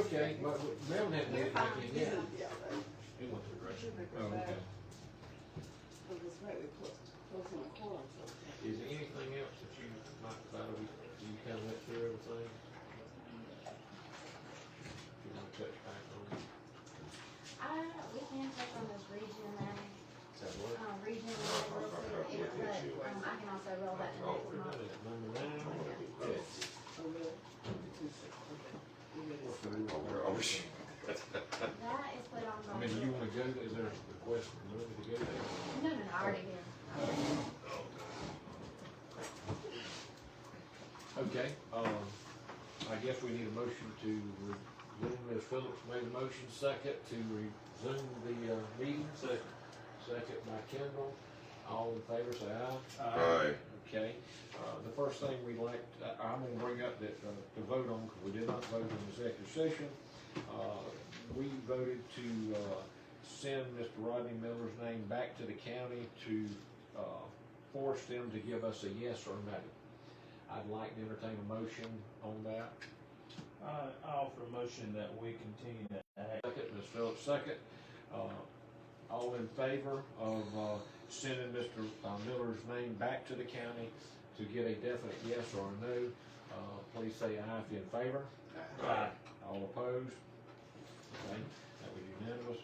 okay, but Melvin hadn't You're made it back fine. in yet. Yeah, right. He went to the restroom. Should Oh, okay. Cause it's right, we close on a quarter, so. Is there anything else that you might, you kind of went through everything? You want to touch back on it? We can touch on this region and, Is that what? region real quick, but, I can also roll that to next What month. is it, number 9? Yeah. Oh, really? 2-6, okay. We ready? That is put on. I mean, do you wanna go, is there a request for Lily to go there? No, I already did. Okay, I guess we need a motion to resume, Ms. Phillips made a motion, second, to resume the, meeting. Second by Kendall, all in favor, say aye. Aye. Okay, the first thing we'd like, I'm gonna bring up that, to vote on, because we did not vote in executive session. We voted to, send Mr. Rodney Miller's name back to the county to, force them to give us a yes or no. I'd like to entertain a motion on that. I offer a motion that we continue to act. Second, Ms. Phillips, second. All in favor of, sending Mr. Miller's name back to the county to get a definite yes or a no, please say aye if you're in favor. Aye. All opposed? Okay, that was unanimous.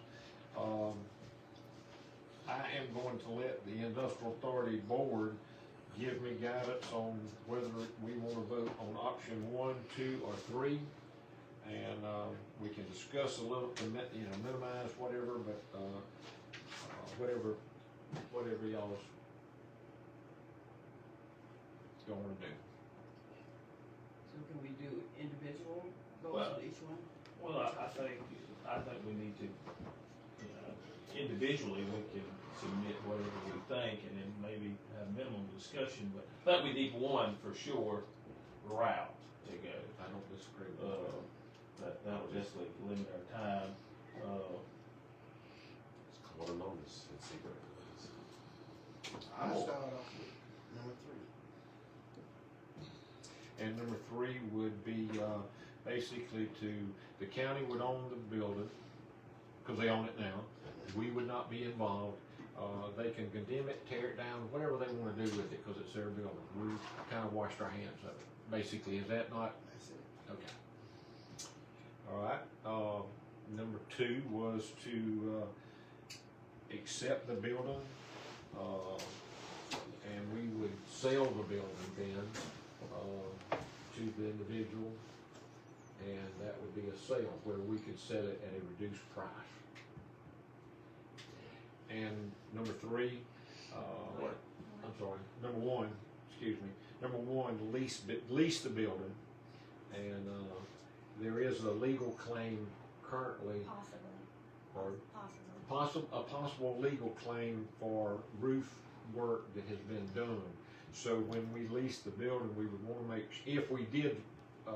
I am going to let the Industrial Authority Board give me guidance on whether we wanna vote on option 1, 2, or 3. And, we can discuss a little, minimize whatever, but, whatever y'all's going to do. So can we do individual votes Well- on each one? Well, I think we need to, individually, we can submit whatever we think and then maybe have minimum discussion, but I think we need one for sure route to go. I don't disagree with that. That would definitely limit our time. Let's call it notice and see what it is. I start off with number 3. And number 3 would be, basically the county would own the building, cause they own it now. We would not be involved. They can condemn it, tear it down, whatever they wanna do with it, cause it's their building. We kinda washed our hands of it. Basically, is that not? That's it. Okay. All right, number 2 was to, accept the building, and we would sell the building then, to the individual, and that would be a sale where we could set it at a reduced price. And number 3, I'm sorry, number 1, excuse me, number 1, lease the building, and, there is a legal claim currently, Possibly, or possibly. a possible legal claim for roof work that has been done. So when we lease the building, we would wanna make, if we did,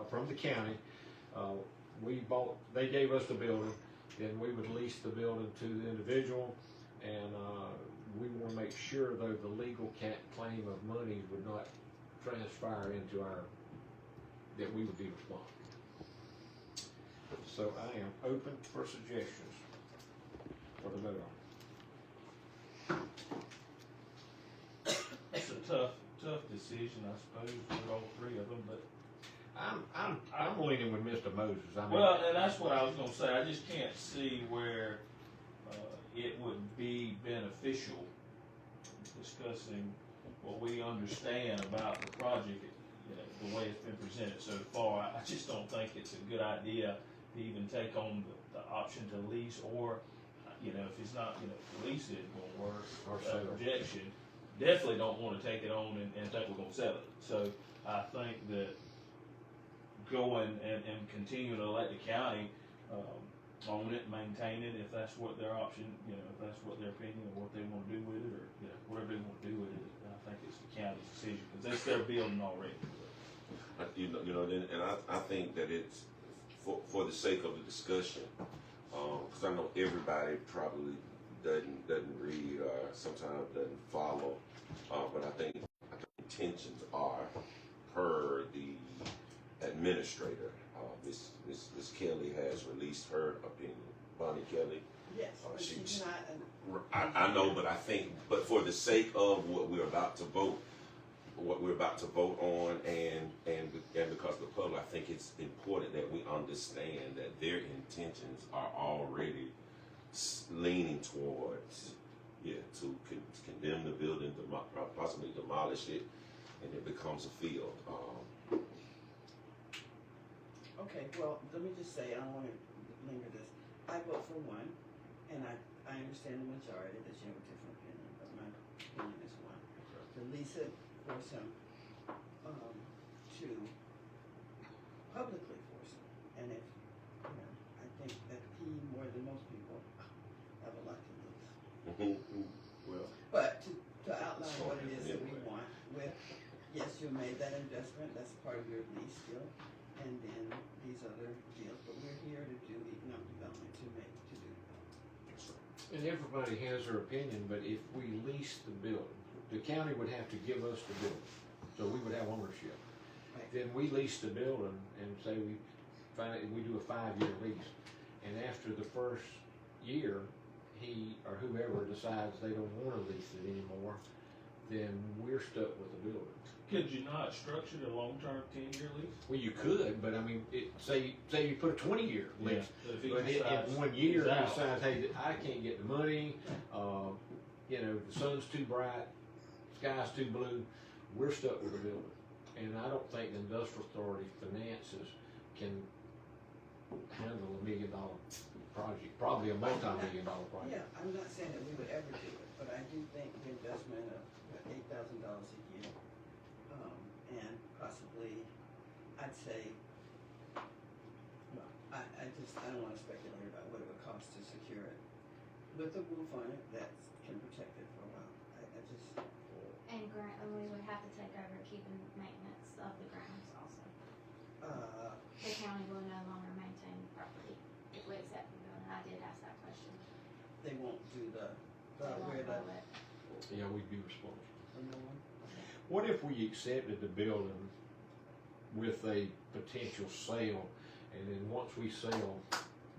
from the county, they gave us the building, then we would lease the building to the individual, and, we wanna make sure though the legal claim of money would not transpire into that we would be responsible. So I am open for suggestions for the vote on. It's a tough decision, I suppose, for all 3 of them, but. I'm leaning with Mr. Moses. I mean, Well, and that's what I was gonna say, I just can't see where, it would be beneficial discussing what we understand about the project, the way it's been presented so far. I just don't think it's a good idea to even take on the option to lease, or, if it's not, lease it won't work, Or sell it. objection. Definitely don't wanna take it on and think we're gonna sell it. So I think that going and continue to let the county, own it, maintain it, if that's what their option, if that's what their opinion of what they wanna do with it, or, whatever they wanna do with it, I think it's the county's decision, cause that's their building already. And I think that it's for the sake of the discussion, because I know everybody probably doesn't read or sometimes doesn't follow, but I think intentions are per the administrator, Miss Kelly has released her opinion. Bonnie Kelly. Yes, but she- she's not an. I know, but I think, but for the sake of what we're about to vote on, and because of the public, I think it's important that we understand that their intentions are already leaning towards, to condemn the building, possibly demolish it, and it becomes a field. Okay, well, let me just say, I don't wanna linger this. I vote for one, and I understand the majority that you have a different opinion, but my opinion is one. To lease it for some, to publicly force it. And if, I think that he, more than most people, have a lot to lose. Well, But to outline Sure, what it is that we anyway. want with, yes, you made that investment, that's part of your lease deal, and then these other deals, but we're here to do economic development, to do development. And everybody has their opinion, but if we lease the building, the county would have to give us the building, so we would have ownership. Right. Then we lease the building and say we do a 5-year lease, and after the first year, he or whoever decides they don't wanna lease it anymore, then we're stuck with the building. Could you not structure a long-term 10-year lease? Well, you could, but I mean, say you put a 20-year lease, If he but decides in 1 year, he's he out. decides, hey, I can't get the money, the sun's too bright, sky's too blue, we're stuck with the building. And I don't think the industrial authority finances can handle $1 million project, probably a multi-million-dollar project. Yeah, I'm not saying that we would ever do it, but I do think the investment of $8,000 a year, and possibly, I'd say, well, I don't wanna speculate about what it would cost to secure it. With a roof on it that can protect it for a while, And we would have to take over keeping maintenance of the grounds also. The county will no longer maintain the property if we accept the building. I did ask that question. they won't do the, They won't where the, mow it. Yeah, we'd be responsible. the new one? What if we accepted the building with a potential sale, and then once we sell,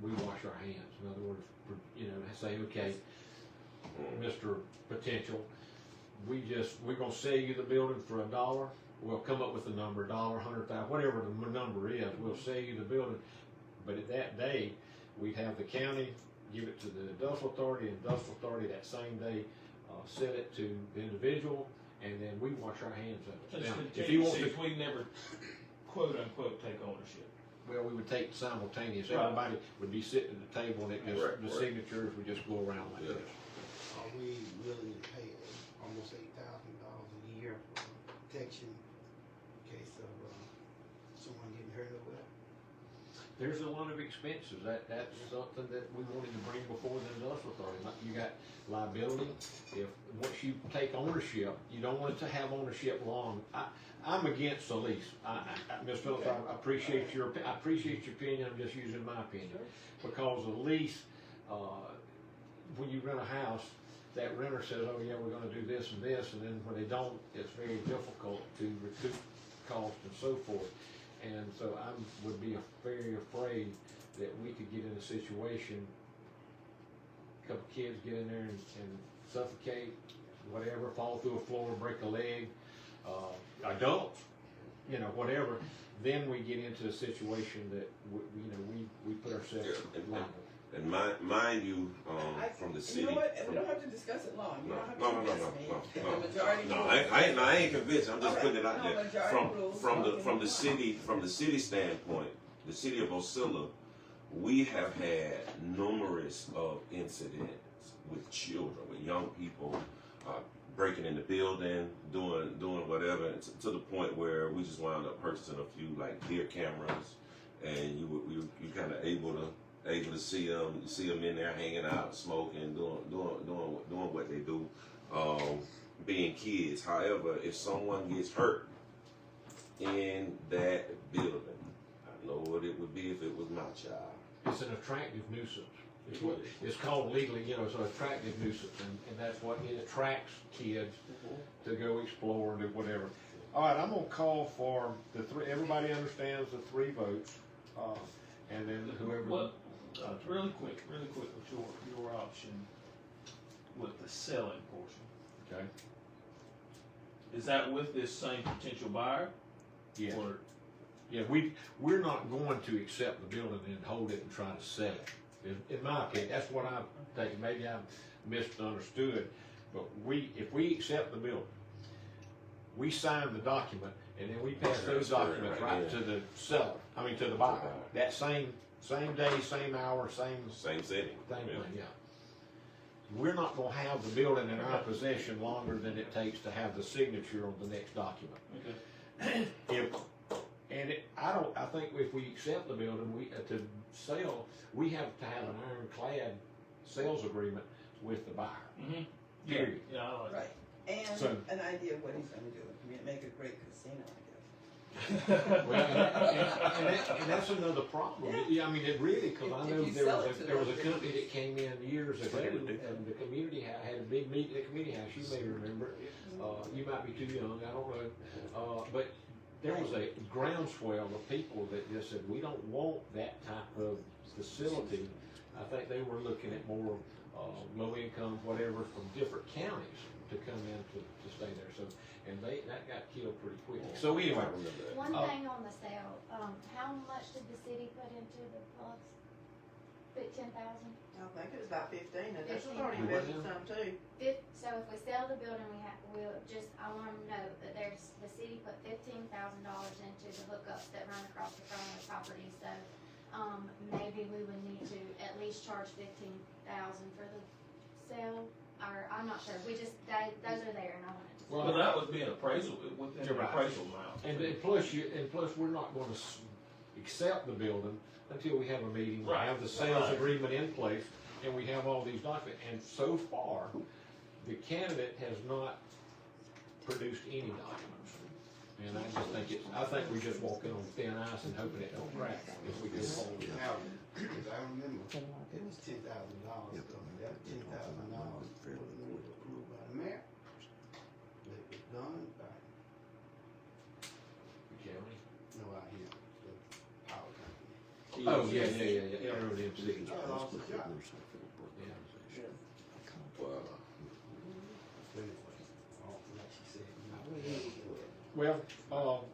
we wash our hands? In other words, say, okay, Mr. Potential, we're gonna sell you the building for $1. We'll come up with a number, $1, 100,000, whatever the number is, we'll sell you the building. But at that day, we'd have the county give it to the industrial authority that same day, sell it to the individual, and then we wash our hands of it. Just Now, if he wants to, if we never, quote unquote, take ownership. well, we would take simultaneous, Right. everybody would be sitting at the table, and it just, Right, the right. signatures would just go around like Yeah. this. Are we willing to pay almost $8,000 a year for protection in case of someone getting hurt over that? There's a lot of expenses, that's something that we wanted to bring before the industrial authority. Like, you got liability, once you take ownership, you don't want to have ownership long. I'm against the lease. Ms. Phillips, I appreciate your opinion, I'm just using my opinion. Because a lease, when you rent a house, that renter says, oh yeah, we're gonna do this, and then when they don't, it's very difficult to recoup costs and so forth. And so I would be very afraid that we could get in a situation, a couple kids get in there and suffocate, whatever, fall through a floor, break a leg, adults, whatever. Then we get into a situation that, we put ourselves liable. And mind you, from the city. You know what, we don't have to discuss it long, you don't have to No, convince me. no. The majority No, rules. I ain't convinced. I'm just Okay. putting it out No, there. majority rules, From the okay. city standpoint, the city of Osceola, we have had numerous of incidents with children, with young people, breaking in the building, doing whatever, and to the point where we just wound up purchasing a few like clear cameras, and you kind of able to see them in there hanging out, smoking, doing what they do, being kids. However, if someone gets hurt in that building, I know what it would be if it was my child. It's an attractive nuisance. It's called legally, it's an attractive nuisance, and that's what, it attracts kids to go explore and do whatever. All right, I'm gonna call for everybody understands the 3 votes. And then whoever. What, really quick, with your option with the selling portion, Okay. is that with this same potential buyer? Yeah. Or, Yeah, we're not going to accept the building and hold it and try to sell it. In my opinion, that's what I'm thinking. Maybe I misunderstood, but if we accept the building, we sign the document, and then we pass those Transfer it documents right right to the seller, to the buyer. That same day, same hour, same Same setting. thing, Yeah. yeah. We're not gonna have the building in our possession longer than it takes to have the signature on the next document. okay, I think if we accept the building, to sell, we have to have an ironclad sales agreement with the buyer. mm-hmm, Period. yeah, I like Right, and So- an idea of what he's gonna do. I mean, make a great casino, I Well, and that's another problem. Yeah, I mean, it really, cause I If know you there sell was it to there was a them, company that came in years ago, what they would do. and the community had a big meeting at the community house, you may remember. You might be too young, I don't know, but there was a groundswell of people that just said, we don't want that type of facility. I think they were looking at more, low income, whatever, from different counties to come in to stay there, so, and that got killed pretty quick. So I anyway, remember that. One thing on the sale, how much did the city put into the plus? 15,000? I think it was about 15, and this was 15. already invested some too. So if we sell the building, I want to know that the city put $15,000 into the hookups that run across the front of the property, so, maybe we would need to at least charge 15,000 for the sale, or, I'm not sure, those are there and I wanted to. Well, But that would be an appraisal, within You're the right. appraisal amount. and plus, we're not gonna accept the building until we have a meeting, we Right. have the sales Right. agreement in place, and we have all these documents, and so far, the candidate has not produced any documents. And I just think I think we're just walking on thin ice and hoping it don't crack if we go forward. Now, as I remember, it was $10,000, so that $10,000 was approved by the mayor. It was done by, The county. no, out here, the power company. Oh, yeah, Arrow MC. I lost the job. Wow. But anyway, like she said, you know, Well,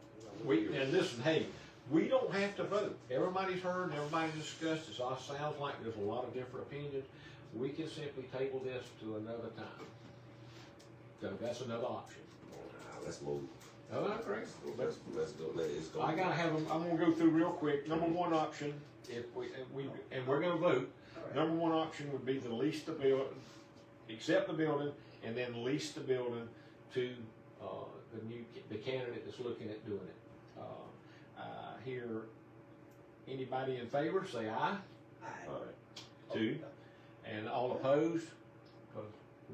and listen, hey, we don't have to vote. Everybody's heard, everybody's discussed, it all sounds like there's a lot of different opinions. We can simply table this to another time. So that's another option. Let's move. Oh, that's great. Let's go. Let's go. I gotta have them, I'm gonna go through real quick. Number one option, and we're gonna vote. Number one option would be to lease the building, accept the building, and then lease the building to, the candidate that's looking at doing it. Hear anybody in favor, say aye. I, All right. Two. And all opposed?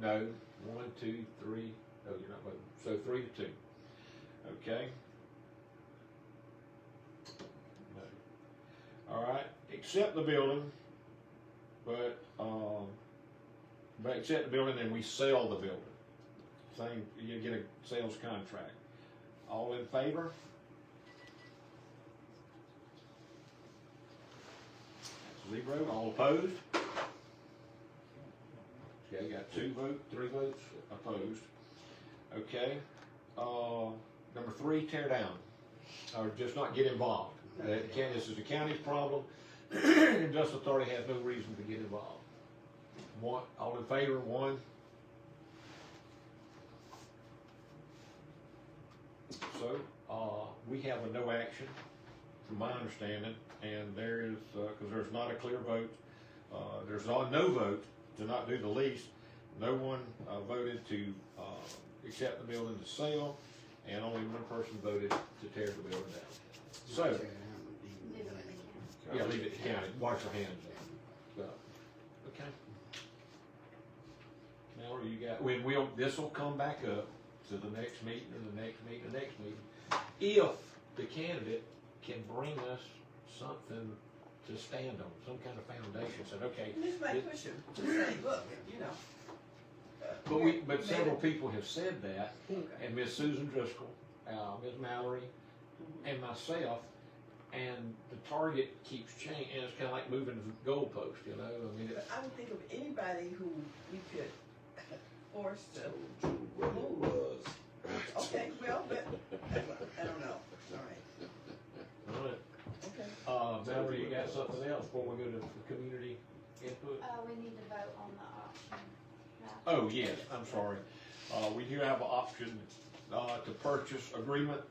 No. 1, 2, 3. No, you're not voting. So 3 to 2. Okay. No. All right. Accept the building, but accept the building and we sell the building. Same. You get a sales contract. All in favor? That's 0. All opposed? Okay, got 2 votes, 3 votes opposed. Okay, number 3, tear down, or just not get involved. This is the county's problem. Industrial Authority has no reason to get involved. One, all in favor, 1. So, we have a no action, from my understanding, and there is, because there's not a clear vote, there's no vote to not do the lease. No one voted to accept the building to sell, and only one person voted to tear the building down. So, Leave it with the county. yeah, leave it to county, wash your hands of it. So, okay. Now, this will come back up to the next meeting, and the next meeting, the next meeting. If the candidate can bring us something to stand on, some kind of foundation, said, okay. this might push him to say, look, you know. But several people have said that, Okay. and Miss Susan Driscoll, Ms. Mallory, and myself, and the target keeps changing, and it's kinda like moving the goalpost, you know, I mean, But I would think of anybody who we could force to, What it was. okay, well, but, I don't know, all right, alright. okay. Mallory, you got something else before we go to the community input? We need to vote on the option. Oh, yes, I'm sorry. We do have an option, to purchase agreement.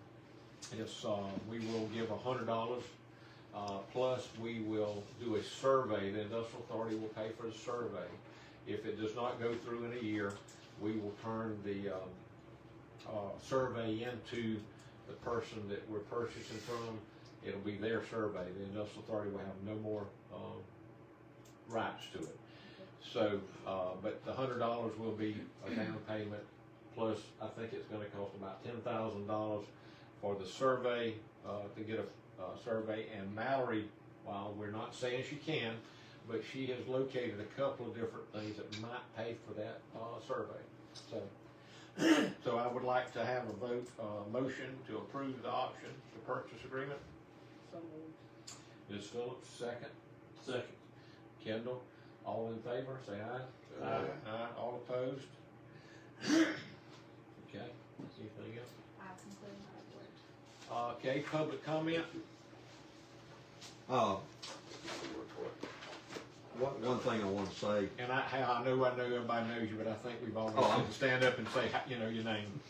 It's, we will give $100, plus we will do a survey. The industrial authority will pay for the survey. If it does not go through in a year, we will turn the, survey into the person that we're purchasing from. It'll be their survey. The industrial authority will have no more, rights to it. So, but the $100 will be a down payment, plus I think it's gonna cost about $10,000 for the survey, to get a survey. And Mallory, while we're not saying she can, but she has located a couple of different things that might pay for that, survey. So I would like to have a vote, motion to approve the option, the purchase agreement. So moved. Ms. Phillips, second. Second. Kendall, all in favor, say aye. Aye. Aye, all opposed? Okay, anything else? I've concluded my report. Okay, public comment? One thing I want to say, And I know everybody knows you, but I think we've always Oh, said to stand up and say, you know, your name.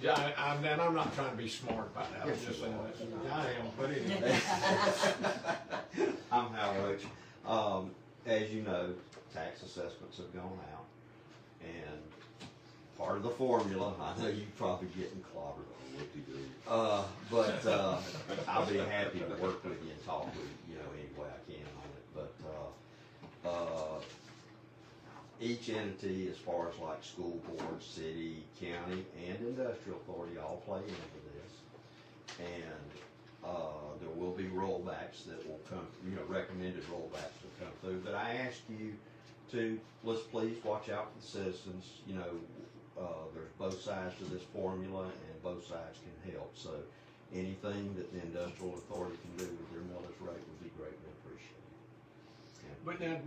Yeah, and I'm not trying to be smart about that, I'm just saying that, I am, but anyway. I'm Hal Roach. As you know, tax assessments have gone out, and part of the formula, I know you're probably getting clobbered. But I'll be happy to work with you and talk with you, any way I can on it. But each entity, as far as like school board, city, county, and industrial authority, all play into this. And there will be rollbacks that will come, recommended rollbacks will come through. But I ask you to, let's please watch out for the citizens. There's both sides to this formula, and both sides can help. So anything that the industrial authority can do with their millage rate would be greatly appreciated. But now,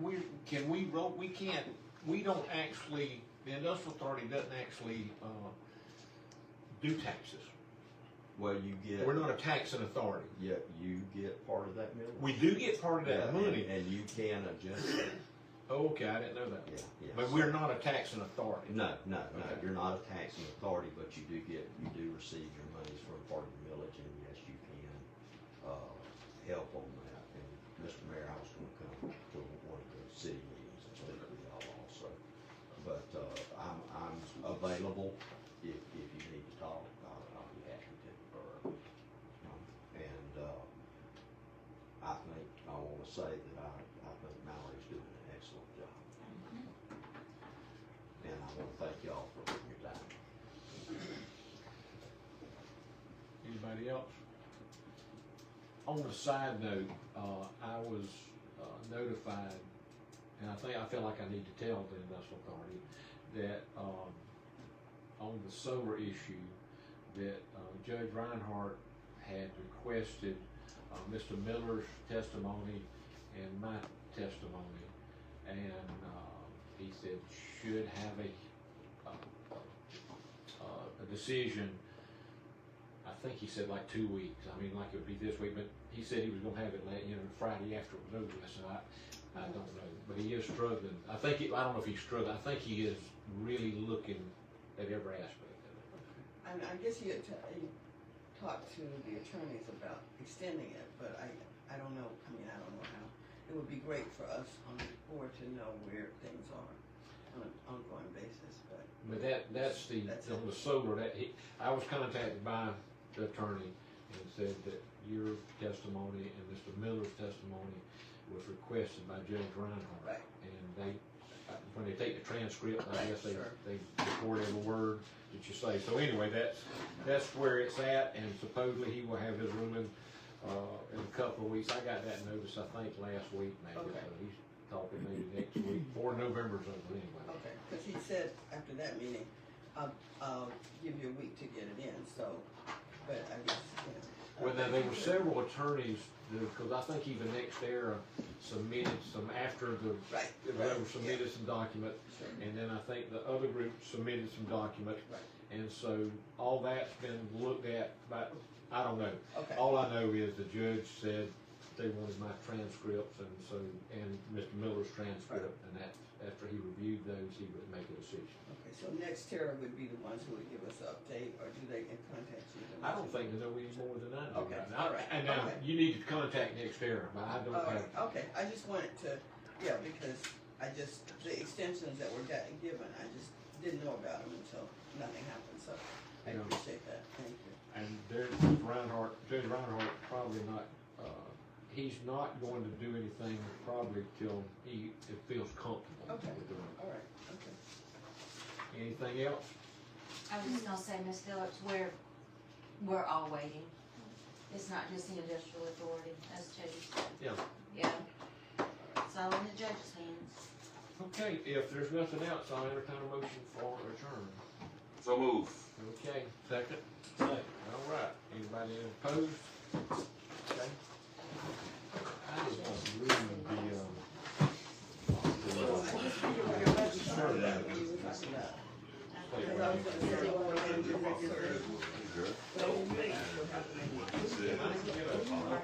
we don't actually, the industrial authority doesn't actually, do taxes. Well, you get. We're not a taxing authority. Yeah, you get part of that millage. We do get part of that Yeah, money. and you can adjust it. Oh, okay, I didn't know that. Yeah. But we're not a taxing authority. No, Okay. you're not a taxing authority, but you do receive your monies from part of the millage, and yes, you can, help on that. And Mr. Mayor, I was gonna come to one of the city meetings and speak with y'all also. But, I'm available if you need to talk, I'll be happy to. And, I wanna say that I think Mallory's doing an excellent job. And I want to thank y'all for your time. Anybody else? On a side note, I was notified, and I feel like I need to tell the industrial authority that on the solar issue, that Judge Reinhardt had requested Mr. Miller's testimony and my testimony, and he said should have a decision. I think he said like 2 weeks. I mean, like it would be this week, but he said he was gonna have it Friday after it was over with. So I don't know, but he is struggling. I don't know if he's struggling. I think he is really looking at every aspect of it. And I guess he talked to the attorneys about extending it, but I don't know, I don't know how. It would be great for us on the board to know where things are on an ongoing basis, but. But that's on the solar, I was contacted by the attorney and said that your testimony and Mr. Miller's testimony was requested by Judge Reinhardt. Right. And when they take the transcript, I guess Sure. they record every word that you say. So anyway, that's where it's at, and supposedly he will have his ruling, in a couple of weeks. I got that notice, I think, last week maybe, Okay. so he's talking maybe next week, before November's over anyway. Okay, because he said after that meeting, I'll give you a week to get it in, so but I guess, you know. Well, now, there were several attorneys, because I think even NextEra submitted some after the, Right, they right, were submitted some document, sure, and then I think the other group submitted some document. Right. And so all that's been looked at, but I don't know. okay, All I know is the judge said they wanted my transcripts and so, and Mr. Miller's transcript, and that, after he reviewed those, he would make a decision. okay, so NextEra would be the ones who would give us an update, or do they contact you? I don't think they know any more than I do. Okay, right now. all right, And now, okay. you need to contact NextEra, but I don't All have. right, okay, I just wanted to, yeah, because the extensions that were given, I just didn't know about them until nothing happened, so I Yeah. appreciate that, thank you. And Judge Reinhardt probably not, he's not going to do anything probably till he feels comfortable Okay. with doing All right, okay. it. Anything else? I was just gonna say, Ms. Phillips, we're all waiting. It's not just the industrial authority, as Jody said. Yeah. Yeah. It's all in the judge's hands. Okay, if there's nothing else, I'll entertain a motion for adjournment. So move. Okay, second? Second. All right, anybody opposed? Okay. I just want to read So I just figured what your budget was about when you were talking about. Because I was gonna say, well, we're gonna do executive session. But I didn't think it would happen anyway. the.